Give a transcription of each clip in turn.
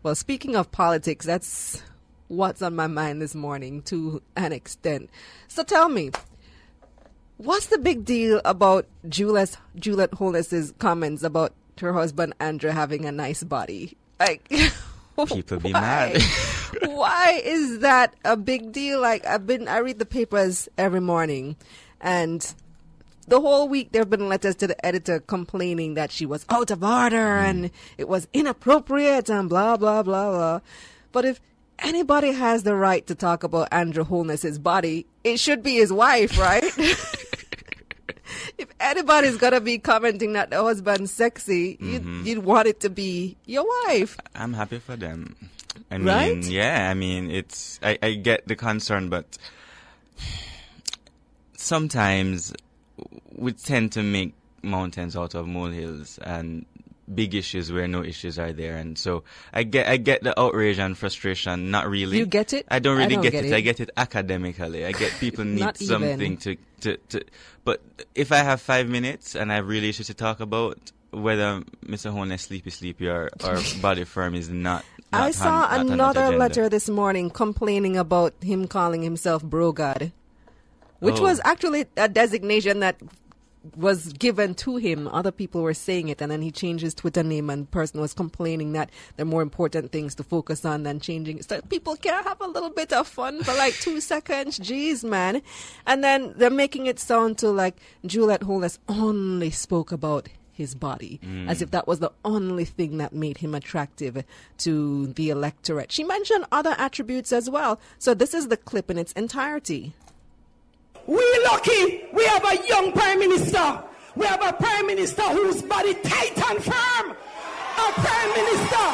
Well, speaking of politics, that's what's on my mind this morning to an extent. So tell me, what's the big deal about Juliet Holness's comments about her husband Andrew having a nice body? Like, people be mad. Why is that a big deal? Like, I read the papers every morning, and the whole week there have been letters to the editor complaining that she was out of order and it was inappropriate and blah, blah, blah, blah. But if anybody has the right to talk about Andrew Holness's body, it should be his wife, right? If anybody's gonna be commenting that the husband's sexy, you'd want it to be your wife. I'm happy for them. I Right? mean, yeah, I mean, it's, I get the concern, but sometimes we tend to make mountains out of molehills and big issues where no issues are there. And so I get the outrage and frustration. Not really. You get it? I don't really get it. it. I get it academically. I get people need Not something even. to, but if I have 5 minutes and I have really issues to talk about, whether Mr. Holness sleepy or body firm is not I saw not on that another agenda. letter this morning complaining about him calling himself bro god, which Oh. was actually a designation that was given to him. Other people were saying it, and then he changed his Twitter name, and person was complaining that there are more important things to focus on than changing. So people can have a little bit of fun for like 2 seconds. Jeez, man. And then they're making it sound to like Juliet Holness only spoke about his body, as if that was the only thing that made him attractive to the electorate. She mentioned other attributes as well. So this is the clip in its entirety. We lucky we have a young prime minister. We have a prime minister whose body tight and firm. A prime minister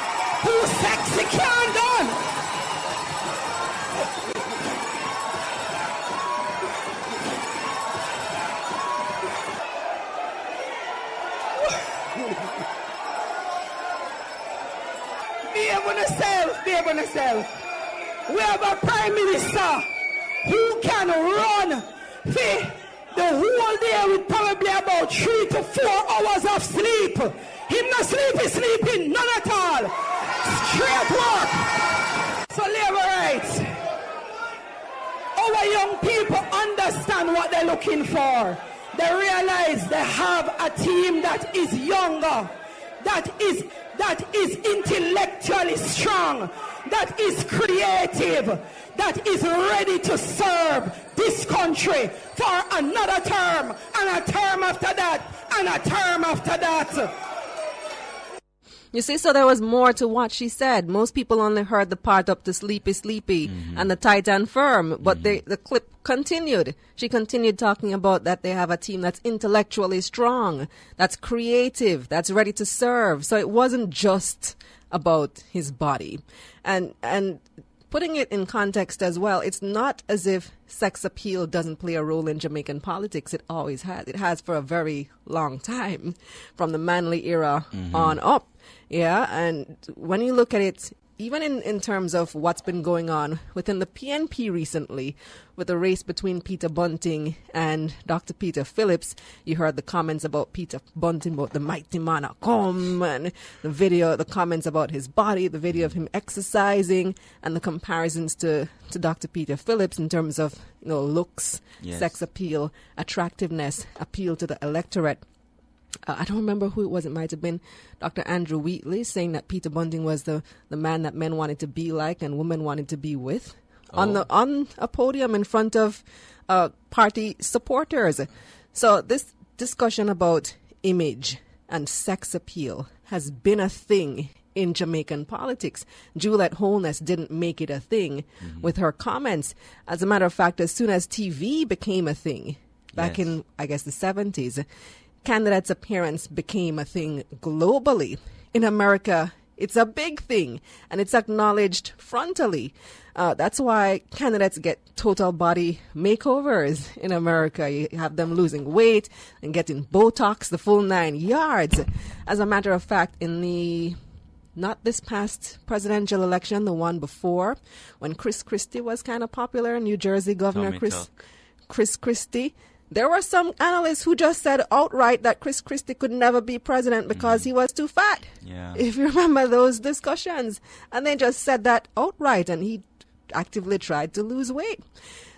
who's sexy can't done. Behave on yourself. We have a prime minister who can run for the whole day with probably about 3 to 4 hours of sleep. Him not sleeping, none at all. Straight work. So labor rights. Our young people understand what they're looking for. They realize they have a team that is younger, that is intellectually strong, that is creative, that is ready to serve this country for another term, and a term after that, and a term after that. You see, so there was more to what she said. Most people only heard the part up to sleepy and the tight and firm, but the clip continued. She continued talking about that they have a team that's intellectually strong, that's creative, that's ready to serve. So it wasn't just about his body. And putting it in context as well, it's not as if sex appeal doesn't play a role in Jamaican politics. It always has. It has for a very long time, from the Manley era on up. Yeah, and when you look at it, even in terms of what's been going on within the PNP recently, with the race between Peter Bunting and Dr. Peter Phillips, you heard the comments about Peter Bunting, about the mighty man a come, and the comments about his body, the video of him exercising, and the comparisons to Dr. Peter Phillips in terms of, looks, Yes. sex appeal, attractiveness, appeal to the electorate. I don't remember who it was. It might have been Dr. Andrew Wheatley saying that Peter Bunting was the man that men wanted to be like and women wanted to be with on a podium in front of party supporters. So this discussion about image and sex appeal has been a thing in Jamaican politics. Juliet Holness didn't make it a thing with her comments. As a matter of fact, as soon as TV became a thing back in, I guess, the 70s, candidates' appearance became a thing globally. In America, it's a big thing, and it's acknowledged frontally. That's why candidates get total body makeovers in America. You have them losing weight and getting Botox, the full 9 yards. As a matter of fact, not this past presidential election, the one before, when Chris Christie was kind of popular, New Jersey Governor Chris Christie, There were some analysts who just said outright that Chris Christie could never be president because he was too fat. Yeah. If you remember those discussions. And they just said that outright, and he actively tried to lose weight.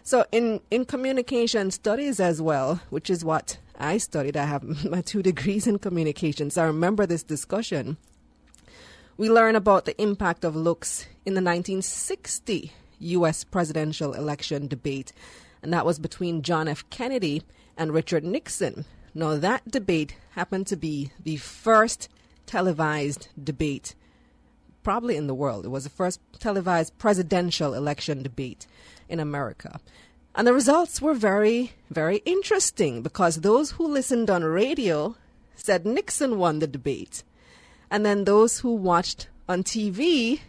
So in communication studies as well, which is what I studied, I have my 2 degrees in communications. I remember this discussion. We learn about the impact of looks in the 1960 U.S. presidential election debate, and that was between John F. Kennedy and Richard Nixon. Now, that debate happened to be the first televised debate probably in the world. It was the first televised presidential election debate in America. And the results were very, very interesting because those who listened on radio said Nixon won the debate. And then those who watched on TV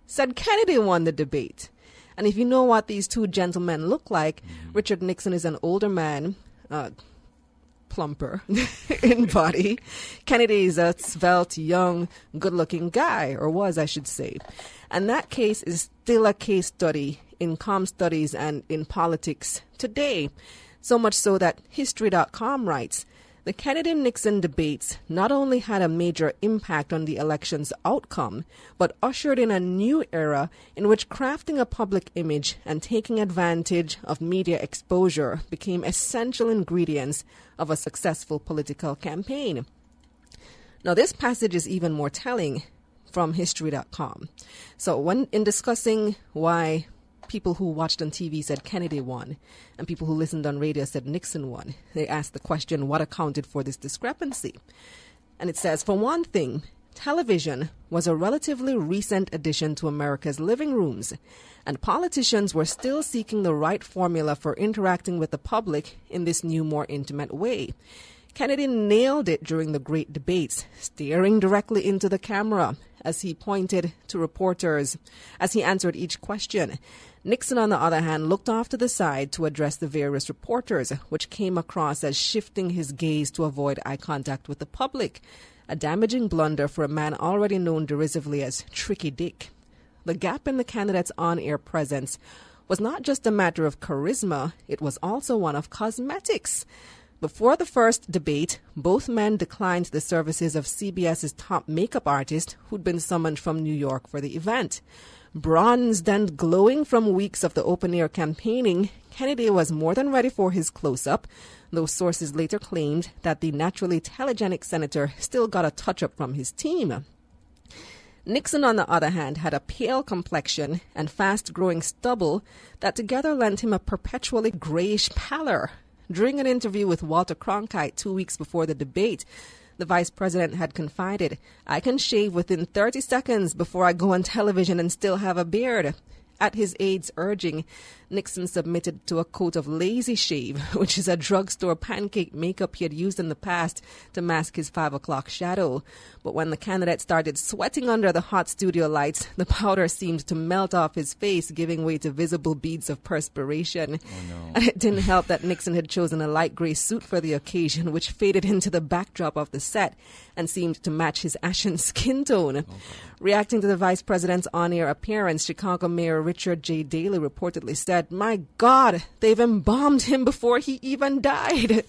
said Kennedy won the debate. And if you know what these 2 gentlemen look like, Richard Nixon is an older man, plumper in body. Kennedy is a svelte, young, good-looking guy, or was, I should say. And that case is still a case study in comm studies and in politics today. So much so that History.com writes, the Kennedy-Nixon debates not only had a major impact on the election's outcome, but ushered in a new era in which crafting a public image and taking advantage of media exposure became essential ingredients of a successful political campaign. Now, this passage is even more telling from History.com. So when in discussing why people who watched on TV said Kennedy won, and people who listened on radio said Nixon won, they asked the question, what accounted for this discrepancy? And it says, for one thing, television was a relatively recent addition to America's living rooms, and politicians were still seeking the right formula for interacting with the public in this new, more intimate way. Kennedy nailed it during the great debates, staring directly into the camera as he pointed to reporters as he answered each question. Nixon, on the other hand, looked off to the side to address the various reporters, which came across as shifting his gaze to avoid eye contact with the public, a damaging blunder for a man already known derisively as Tricky Dick. The gap in the candidate's on-air presence was not just a matter of charisma, it was also one of cosmetics. Before the first debate, both men declined the services of CBS's top makeup artist, who'd been summoned from New York for the event. Bronzed and glowing from weeks of the open-air campaigning, Kennedy was more than ready for his close-up, though sources later claimed that the naturally telegenic senator still got a touch-up from his team. Nixon, on the other hand, had a pale complexion and fast-growing stubble that together lent him a perpetually grayish pallor. During an interview with Walter Cronkite 2 weeks before the debate, the vice president had confided, "I can shave within 30 seconds before I go on television and still have a beard." At his aide's urging, Nixon submitted to a coat of Lazy Shave, which is a drugstore pancake makeup he had used in the past to mask his 5 o'clock shadow. But when the candidate started sweating under the hot studio lights, the powder seemed to melt off his face, giving way to visible beads of perspiration. Oh, no. And it didn't help that Nixon had chosen a light gray suit for the occasion, which faded into the backdrop of the set and seemed to match his ashen skin tone. Okay. Reacting to the vice president's on-air appearance, Chicago Mayor Richard J. Daley reportedly said, "My God, they've embalmed him before he even died."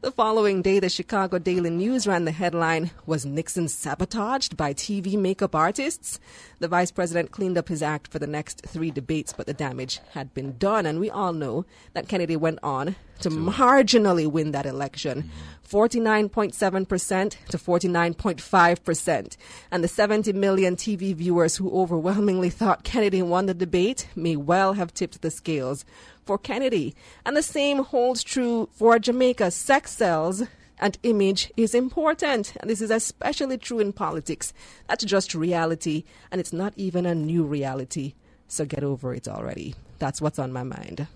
The following day, the Chicago Daily News ran the headline, "Was Nixon sabotaged by TV makeup artists?" The vice president cleaned up his act for the next 3 debates, but the damage had been done. And we all know that Kennedy went on to marginally win that election, 49.7% to 49.5%. And the 70 million TV viewers who overwhelmingly thought Kennedy won the debate may well have tipped the scales for Kennedy. And the same holds true for Jamaica. Sex sells and image is important. And this is especially true in politics. That's just reality, and it's not even a new reality. So get over it already. That's what's on my mind.